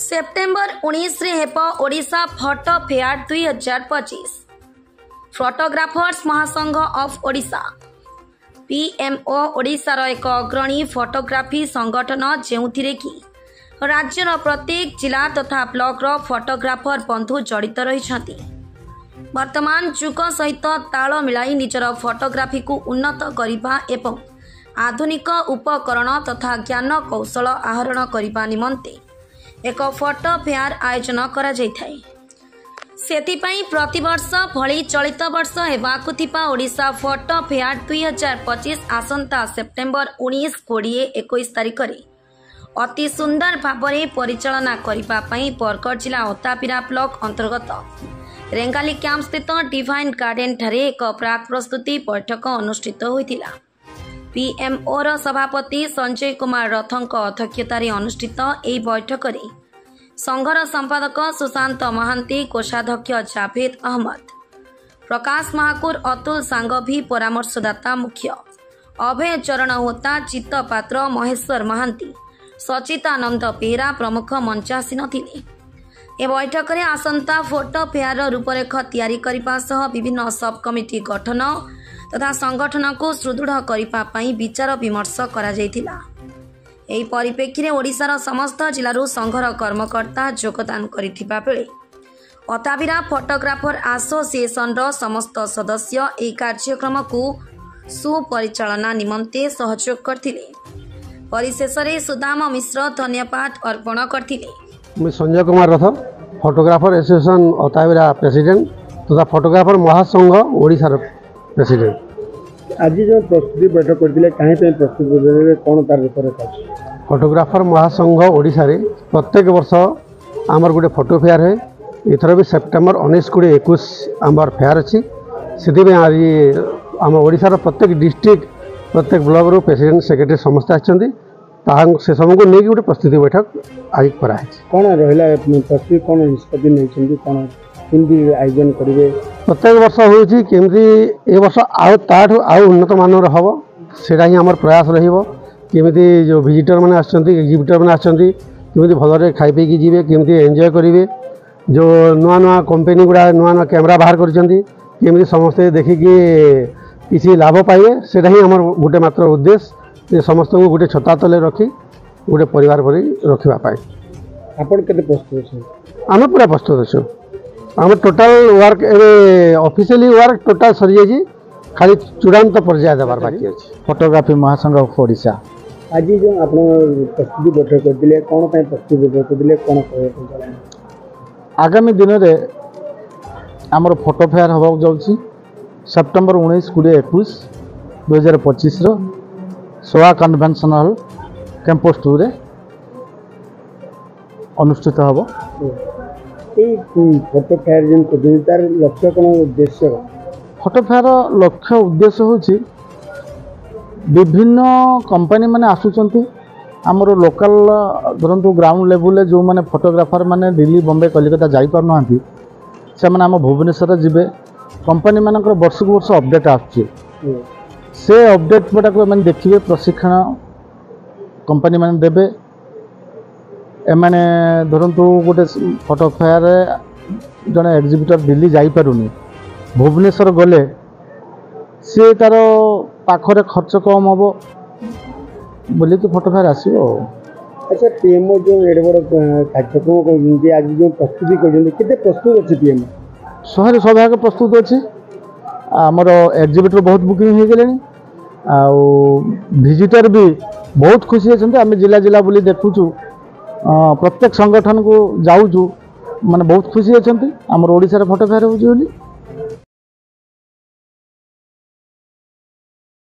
September 19 रे हेप Odisha photo fair 2025 photographers महासंघ of Odisha PMO ओडिशार एक अग्रणी फोटोग्राफी संगठन जेउथिरे कि राज्यर प्रत्येक जिला तथा ब्लॉकर फोटोग्राफर बंधु जड़ित रही वर्तमान जुग सहित ताल मिलाई निजर फोटोग्राफी को उन्नत करने एवं आधुनिक उपकरण तथा ज्ञान कौशल आहरण करने निमंते एक फोटो फेयर आयोजन करा जायथाय। सेतिपई प्रतिवर्ष भली चलित वर्ष हेबाकु थिबा ओडिशा फोटो फेयर 2025 आसंता सेप्टेम्बर 19, 20, 21 तारिख रे अति सुंदर भावरे परिचालना करिबा पई बरगढ़ जिला ओतापिरा ब्लॉक अंतर्गत रेंगाली कैंप स्थित डिवाइन गार्डन ठारे एक प्राक प्रस्तुति बैठक अनुष्ठित होइतिला। पीएमओ र सभापति संजय कुमार रथंक अध्यक्षतार अनुष्ठित एही बैठक रे संघर संपादक सुशांत महांती, कोषाध्यक्ष जावेद अहमद, प्रकाश महाकुर, अतुल सांगभी, परामर्शदाता मुख्य अभय चरण होता, चित्त पात्र, महेश्वर महांती, सचितानंद बेरा प्रमुख मंचासीन थिले। ए बैठक रे आसंता फोटो फेयर रूपरेख तैयारी करने सह विभिन्न सब कमिटी गठन तथा संगठन को सुदृढ़ करने विचार विमर्श करा जायतिला। एही परिप्रेक्षी रे ओडिशार समस्त जिल्लारू संघर कर्मकर्ता योगदान करिथिबा बेले अताबिरा फोटोग्राफर एसोसिएशन रो समस्त सदस्य एही कार्यक्रम को सुपरिचालना निमंते सहयोग करथिले। परिशेष रे सुदाम मिश्र धन्यवाद अर्पण करथिले। मैं संजय कुमार रथ, फोटोग्राफर एसोसिएशन अताबिरा प्रेसिडेंट तथा फोटोग्राफर महासंघ ओडिशार प्रेसिडेंट। आज जो प्रस्तुति बैठक करथिले काहे पे प्रस्तुति कोन तार रूपरेखा फोटोग्राफर महासंघ ओडिशा रे प्रत्येक वर्ष आमर गोटे फोटो फेयर है। एथर भी सेप्टेम्बर 19, 20, 21 आमर फेयर अच्छी से आज आम ओडिशार प्रत्येक डिस्ट्रिक्ट प्रत्येक ब्लॉक रू प्रेसिडेंट सेक्रेटरी समस्त आछंती से सब को नहीं गोटे प्रस्तुति बैठक आज कराई। कौन रहा प्रस्तुति कौन निष्पत्ति नहीं कौन केमती आयोजन करेंगे प्रत्येक वर्ष होची केमती ए वर्ष आउ उन्नत मानर हम सेटा ही आमर प्रयास रहिबो। केमती जो विजिटर मैंने एग्जिबिटर मैंने आछंती केमती भलरे खाई पीकी जीवे, केमती एंजॉय करेंगे। जो नुआ नुआ कंपनी गुड़ा नुआ नुआ कैमेरा बाहर करछंती केमती समस्ते देखिकी किसी लाभ पाइबे, सेटा ही आमर गोटे मात्र उद्देश्य समस्त को गोटे छता तले रखी गोटे परिवार परि रखिबा पाए। आपण केते प्रस्तुत अछि? आमे पूरा प्रस्तुत अछि। आम total work officially work total सरी जाइए, खाली चूड़ांत पर्याय देवार बाकी अच्छे। फोटोग्राफी महासंघ ऑफ ओडिशा आज जो आप प्रस्तुति बैठक करते कौन प्रस्तुति बैठक करते कौन कह आगामी दिन में आमर फोटो फेयर होगा जाऊँगी सेप्टेम्बर 19, 20, 21, 2025 सोआ कन्वेंशन हॉल कैंपस 2 रे अनुष्ठित हम। फोटो फेयर जो तार लक्ष्य कौन उद्देश्य? फोटो फेयर लक्ष्य उद्देश्य होची विभिन्न कंपनी माने आसुचंती आमर लोकल धरतु ग्राउंड लेवल जो माने फोटोग्राफर माने दिल्ली, बॉम्बे, कलिकता जाई पार नहांती से माने आम भुवनेश्वर जिबे। कंपनी मानकर वर्ष को वर्ष अपडेट आछे से अपडेट गुड़ा को मैंने देखिए, प्रशिक्षण कंपनी माने देबे। एमाने धरतु गोटे फोटो फेयर जड़े एग्जिबिटर दिल्ली जाई पारुनी, भुवनेश्वर गले सी तार पाखरे खर्च कम हम बोली कि फोटो फेयर आसो। अच्छा, पीएमओ जो एड बड़ कार्यक्रम कर आज जो प्रस्तुति कर प्रस्तुत अच्छे पीएमओ 100 प्रस्तुत अच्छे। आमर एग्जिबिटर बहुत बुकिंग हो गले आउ विजिटर भी बहुत खुशी अच्छा। आम जिला जिला बुली देखुचु, प्रत्येक संगठन को जाऊँ माने बहुत खुशी अच्छा आमर ओडिशा फोटो फेयर होची।